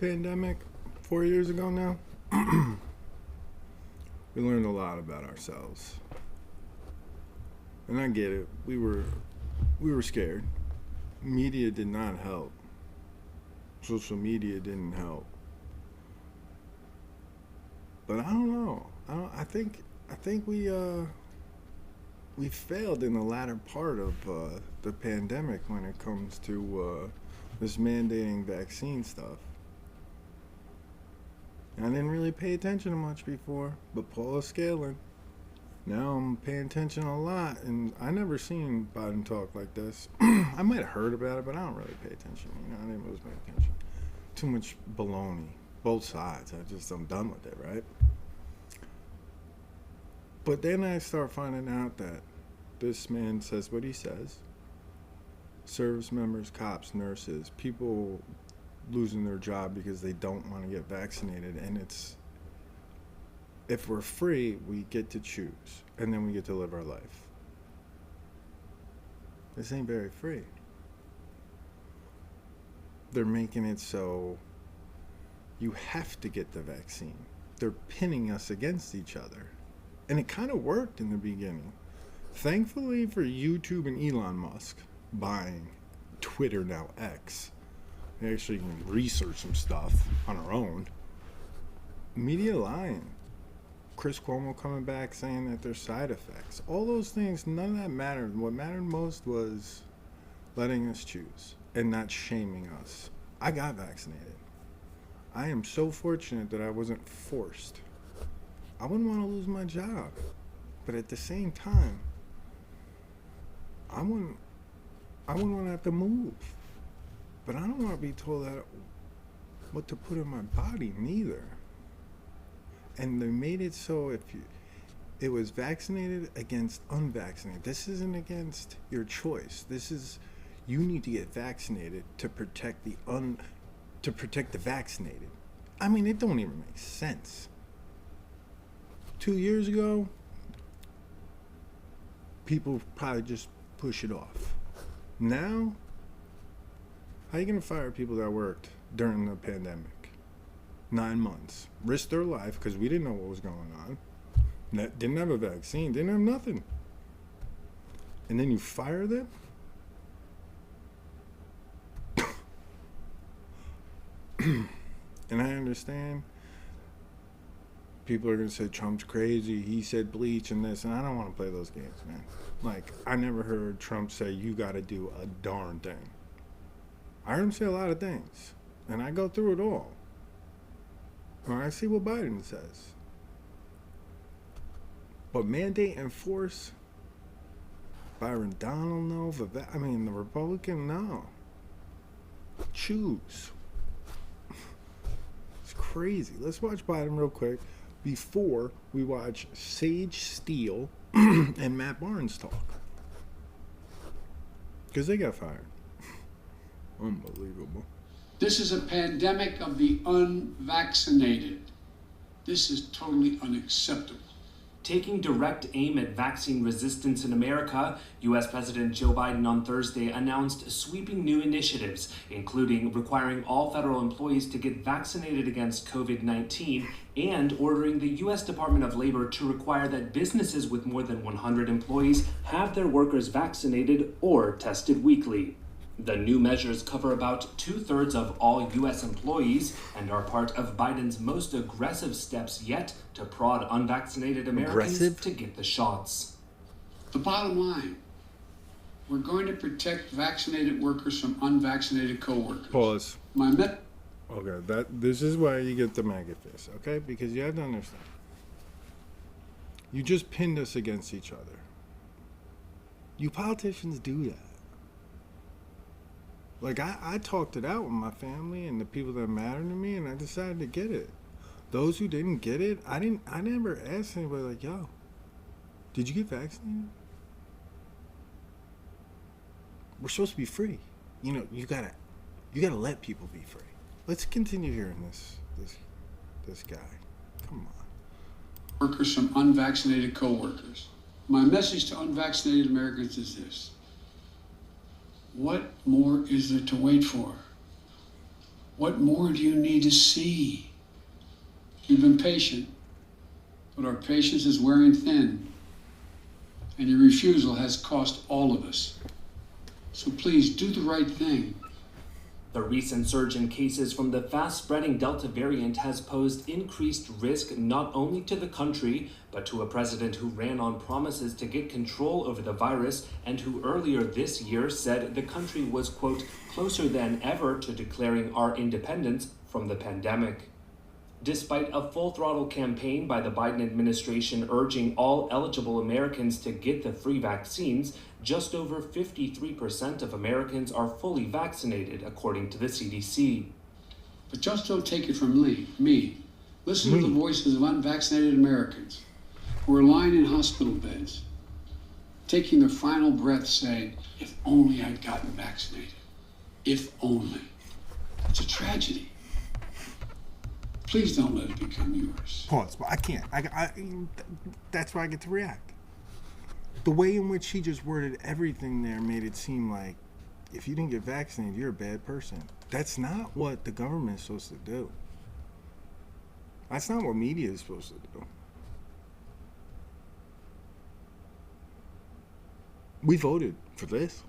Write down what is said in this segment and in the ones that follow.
Pandemic 4 years ago now, we learned a lot about ourselves. And I get it. We were scared. Media did not help. Social media didn't help. But I don't know. I think we failed in the latter part of the pandemic when it comes to this mandating vaccine stuff. And I didn't really pay attention to much before, but Paula scaling. Now I'm paying attention a lot, and I never seen Biden talk like this. I might have heard about it, but I don't really pay attention. I didn't really pay attention. Too much baloney, both sides. I'm done with it, right? But then I start finding out that this man says what he says. Service members, cops, nurses, people losing their job because they don't want to get vaccinated, and it's, if we're free, we get to choose, and then we get to live our life. This ain't very free. They're making it so you have to get the vaccine. They're pinning us against each other. And it kind of worked in the beginning. Thankfully for YouTube and Elon Musk buying Twitter, now X, they actually can research some stuff on our own. Media lying. Chris Cuomo coming back saying that there's side effects. All those things, none of that mattered. What mattered most was letting us choose and not shaming us. I got vaccinated. I am so fortunate that I wasn't forced. I wouldn't want to lose my job. But at the same time, I wouldn't want to have to move. But I don't want to be told that what to put in my body neither. And they made it so it was vaccinated against unvaccinated. This isn't against your choice. This is, you need to get vaccinated to protect the vaccinated. I mean, it don't even make sense. 2 years ago, people probably just push it off. Now, how are you going to fire people that worked during the pandemic? 9 months. Risked their life because we didn't know what was going on. Didn't have a vaccine. Didn't have nothing. And then you fire them? And I understand people are going to say Trump's crazy. He said bleach and this. And I don't want to play those games, man. Like, I never heard Trump say you got to do a darn thing. I heard him say a lot of things, and I go through it all. Or I see what Biden says. But mandate and force, Byron Donald, no. The Republican, no. Choose. It's crazy. Let's watch Biden real quick before we watch Sage Steele and Matt Barnes talk. Because they got fired. Unbelievable. This is a pandemic of the unvaccinated. This is totally unacceptable. Taking direct aim at vaccine resistance in America, U.S. President Joe Biden on Thursday announced sweeping new initiatives, including requiring all federal employees to get vaccinated against COVID-19 and ordering the U.S. Department of Labor to require that businesses with more than 100 employees have their workers vaccinated or tested weekly. The new measures cover about 2/3 of all U.S. employees and are part of Biden's most aggressive steps yet to prod unvaccinated Americans to get the shots. The bottom line, we're going to protect vaccinated workers from unvaccinated coworkers. Pause. Okay, this is why you get the MAGA face, okay? Because you have to understand. You just pinned us against each other. You politicians do that. Like, I talked it out with my family and the people that matter to me, and I decided to get it. Those who didn't get it, I never asked anybody, like, yo, did you get vaccinated? We're supposed to be free. You gotta let people be free. Let's continue hearing this guy. Come on. workers from unvaccinated coworkers. My message to unvaccinated Americans is this. What more is there to wait for? What more do you need to see? You've been patient, but our patience is wearing thin, and your refusal has cost all of us. So please do the right thing. The recent surge in cases from the fast-spreading Delta variant has posed increased risk not only to the country, but to a president who ran on promises to get control over the virus and who earlier this year said the country was, quote, closer than ever to declaring our independence from the pandemic. Despite a full-throttle campaign by the Biden administration urging all eligible Americans to get the free vaccines, just over 53% of Americans are fully vaccinated, according to the CDC. But just don't take it from me. Listen to the voices of unvaccinated Americans who are lying in hospital beds, taking their final breath saying, if only I'd gotten vaccinated. If only. It's a tragedy. Please don't let it become yours. Pause. But I can't. That's why I get to react. The way in which he just worded everything there made it seem like if you didn't get vaccinated, you're a bad person. That's not what the government is supposed to do. That's not what media is supposed to do. We voted for this.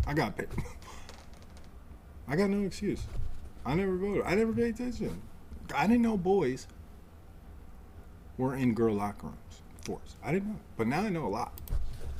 I got paid. I got no excuse. I never voted. I never paid attention. I didn't know boys were in girl locker rooms. Force. I didn't know. But now I know a lot.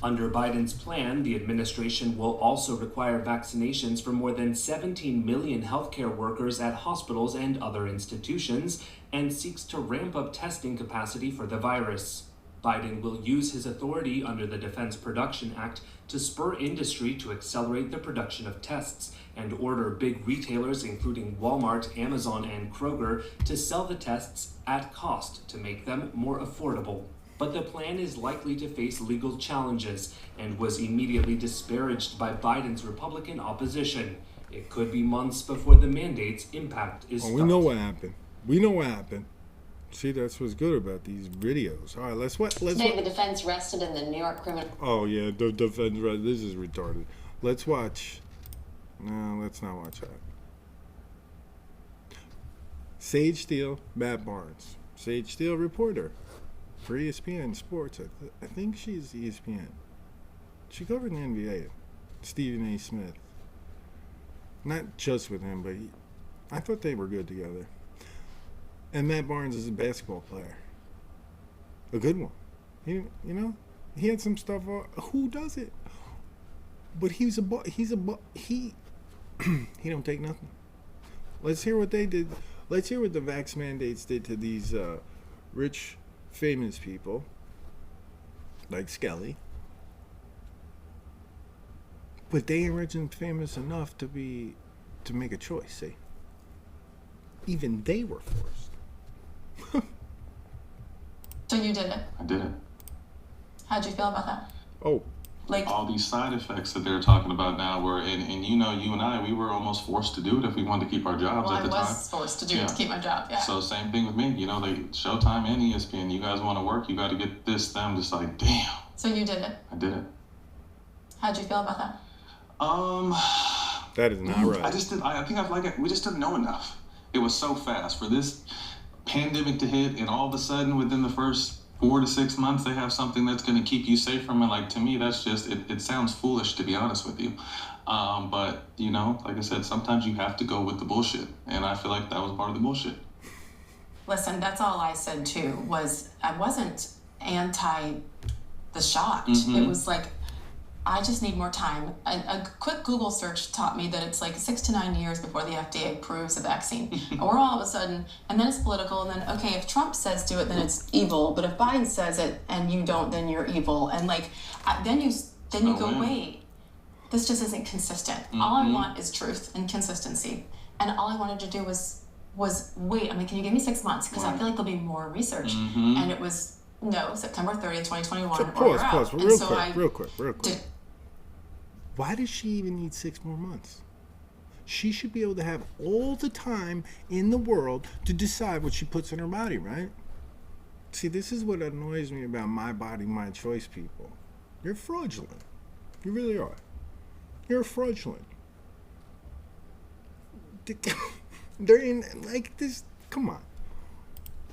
Under Biden's plan, the administration will also require vaccinations for more than 17 million healthcare workers at hospitals and other institutions, and seeks to ramp up testing capacity for the virus. Biden will use his authority under the Defense Production Act to spur industry to accelerate the production of tests and order big retailers, including Walmart, Amazon, and Kroger, to sell the tests at cost to make them more affordable. But the plan is likely to face legal challenges and was immediately disparaged by Biden's Republican opposition. It could be months before the mandate's impact is felt. We know what happened. We know what happened. See, that's what's good about these videos. All right, let's Today, the defense rested in the New York criminal. Oh yeah, the defense. This is retarded. Let's watch. No, let's not watch that. Sage Steele, Matt Barnes. Sage Steele, reporter for ESPN Sports. I think she's ESPN. She covered the NBA. Stephen A. Smith. Not just with him, but I thought they were good together. And Matt Barnes is a basketball player. A good one. He had some stuff. Who does it? But he don't take nothing. Let's hear what they did. Let's hear what the vax mandates did to these rich, famous people, like Skelly. But they ain't rich and famous enough to make a choice. See, even they were forced. So you did it. I did it. How'd you feel about that? Oh, Like, All these side effects that they're talking about now were, and you and I, we were almost forced to do it if we wanted to keep our jobs well, at I the time. was forced to do it to keep my job. Yeah. So same thing with me. They Showtime and ESPN. You guys want to work? You got to get this. Them just like, damn. So you did it. I did it. How'd you feel about that? that is not right. I think we just didn't know enough. It was so fast for this pandemic to hit, and all of a sudden, within the first 4 to 6 months, they have something that's going to keep you safe from it. Like, to me, that's just it sounds foolish, to be honest with you. But like I said, sometimes you have to go with the bullshit, and I feel like that was part of the bullshit. Listen, that's all I said too. Was I wasn't anti the shot. Mm-hmm. It was like, I just need more time. A quick Google search taught me that it's like 6 to 9 years before the FDA approves a vaccine. And we're all of a sudden, and then it's political, and then, okay, if Trump says do it, then it's evil. But if Biden says it and you don't, then you're evil. And then you go, wait, this just isn't consistent. Mm-hmm. All I want is truth and consistency. And all I wanted to do was wait. I mean, can you give me 6 months? Because I feel like there'll be more research. Mm-hmm. And it was, no, September 30th, 2021. So pause, real quick. Why does she even need 6 more months? She should be able to have all the time in the world to decide what she puts in her body, right? See, this is what annoys me about my body, my choice people. You're fraudulent. You really are. You're fraudulent. They're in like this. Come on.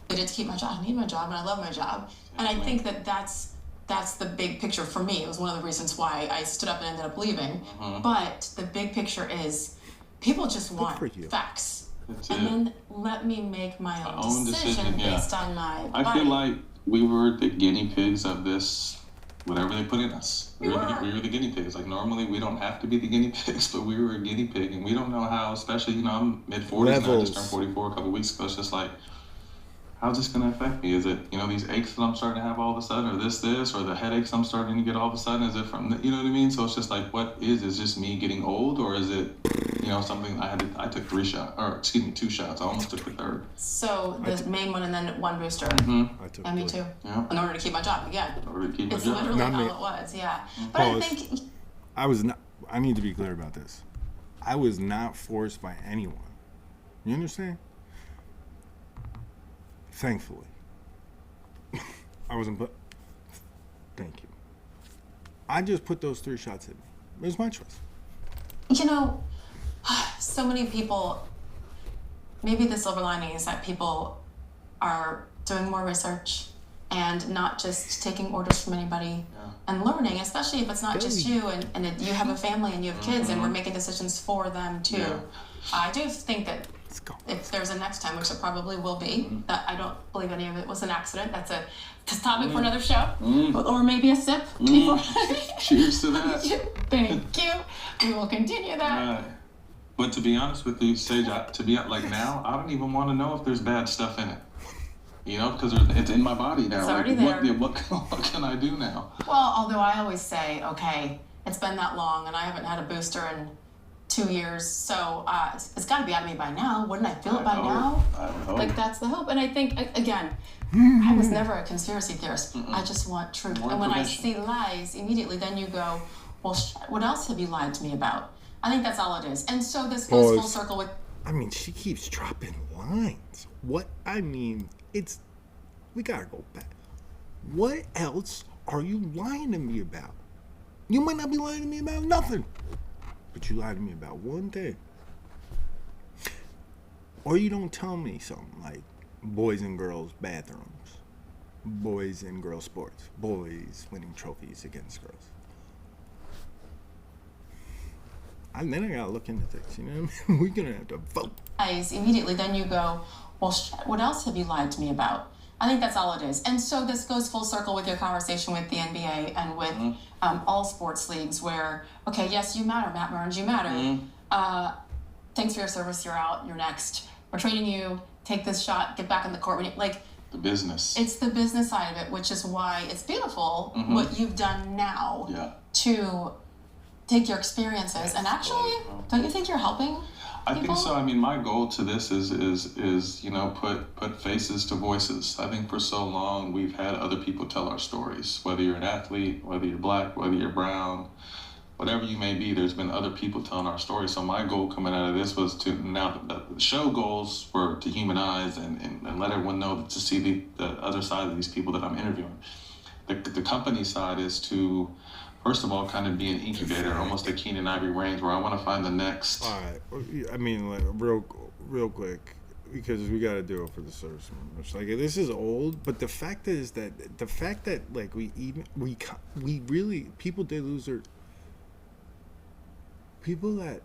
I did to keep my job. I need my job and I love my job. And I think that's the big picture for me. It was one of the reasons why I stood up and ended up leaving. But the big picture is people just want facts. And then let me make my own decision based on my body. I feel like we were the guinea pigs of this, whatever they put in us. We were the guinea pigs. Like, normally we don't have to be the guinea pigs, but we were a guinea pig, and we don't know how, especially, you know, I'm mid-40s now, I just turned 44 a couple weeks ago. It's just like, how's this going to affect me? Is it, you know, these aches that I'm starting to have all of a sudden, or this, or the headaches I'm starting to get all of a sudden? Is it from, you know what I mean? So it's just like, what is just me getting old, or is it, you know, something I took 2 shots. I almost took the third. So the main one and then one booster. I took And me too. Yeah. In order to keep my job again. In order to keep my It's job. literally Not how me. it was, yeah. But Pause. I think I was not. I need to be clear about this. I was not forced by anyone. You understand? Thankfully, I wasn't put. Thank you. I just put those 3 shots in me. It was my choice. you know, so many people, maybe the silver lining is that people are doing more research and not just taking orders from anybody and learning, especially if it's not just you and you have a family and you have kids and we're making decisions for them too. Yeah. I do think that if there's a next time, which there probably will be, that I don't believe any of it was an accident. That's a topic for another show, or maybe a sip before. Cheers to that. Thank you. We will continue that. But to be honest with you, Sage, to be like now, I don't even want to know if there's bad stuff in it. You know, because it's in my body now. It's already there. What can I do now? Well, although I always say, okay, it's been that long and I haven't had a booster in 2 years, so it's got to be out of me by now. Wouldn't I feel it by now? I would hope. Like, that's the hope. And I think, again, I was never a conspiracy theorist. I just want truth. More And when I information. see lies, immediately then you go, well, what else have you lied to me about? I think that's all it is. And so this goes full circle with... I mean, she keeps dropping lines. We gotta go back. What else are you lying to me about? You might not be lying to me about nothing, but you lied to me about one thing. Or you don't tell me something like boys and girls bathrooms, boys and girls sports, boys winning trophies against girls. And then I gotta look into things, you know what I mean? We're gonna have to vote. Immediately then you go, well, what else have you lied to me about? I think that's all it is. And so this goes full circle with your conversation with the NBA and with all sports leagues where, okay, yes, you matter, Matt Burns, you matter. Thanks for your service, you're out, you're next. We're trading you, take this shot, get back in the court. Like, The business. it's the business side of it, which is why it's beautiful what you've done now to take your experiences. And actually, don't you think you're helping I people? think so. I mean, my goal to this is you know, put faces to voices. I think for so long we've had other people tell our stories. Whether you're an athlete, whether you're black, whether you're brown, whatever you may be, there's been other people telling our stories. So my goal coming out of this was to, now the show goals were to humanize and let everyone know to see the other side of these people that I'm interviewing. The company side is to, first of all, kind of be an incubator, almost a Keenan Ivory Reigns, where I want to find the next. All right. I mean, like, real quick, because we got to do it for the service members. Like, this is old, but the fact that like we really, people did lose their, people that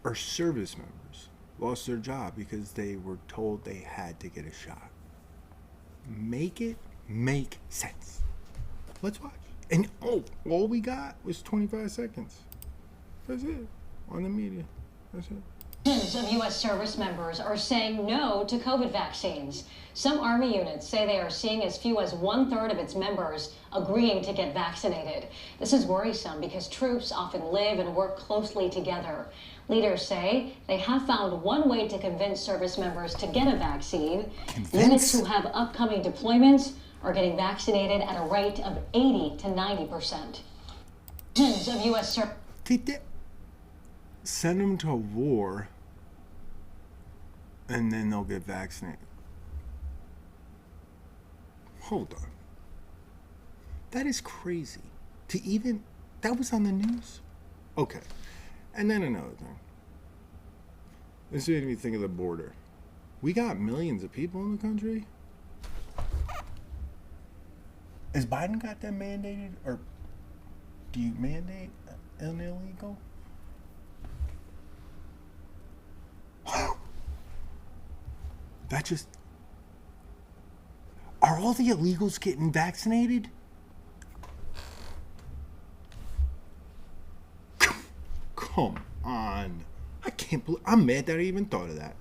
are service members lost their job because they were told they had to get a shot. Make it make sense. Let's watch. And all we got was 25 seconds. That's it. On the media. That's it. Dozens of U.S. service members are saying no to COVID vaccines. Some Army units say they are seeing as few as 1/3 of its members agreeing to get vaccinated. This is worrisome because troops often live and work closely together. Leaders say they have found one way to convince service members to get a vaccine. Units who have upcoming deployments are getting vaccinated at a rate of 80 to 90%. Dozens of U.S. Send them to war, and then they'll get vaccinated. Hold on. That is crazy. That was on the news? Okay. And then another thing. This made me think of the border. We got millions of people in the country. Has Biden got that mandated? Or do you mandate an illegal? That just... Are all the illegals getting vaccinated? Come on. I can't believe... I'm mad that I even thought of that.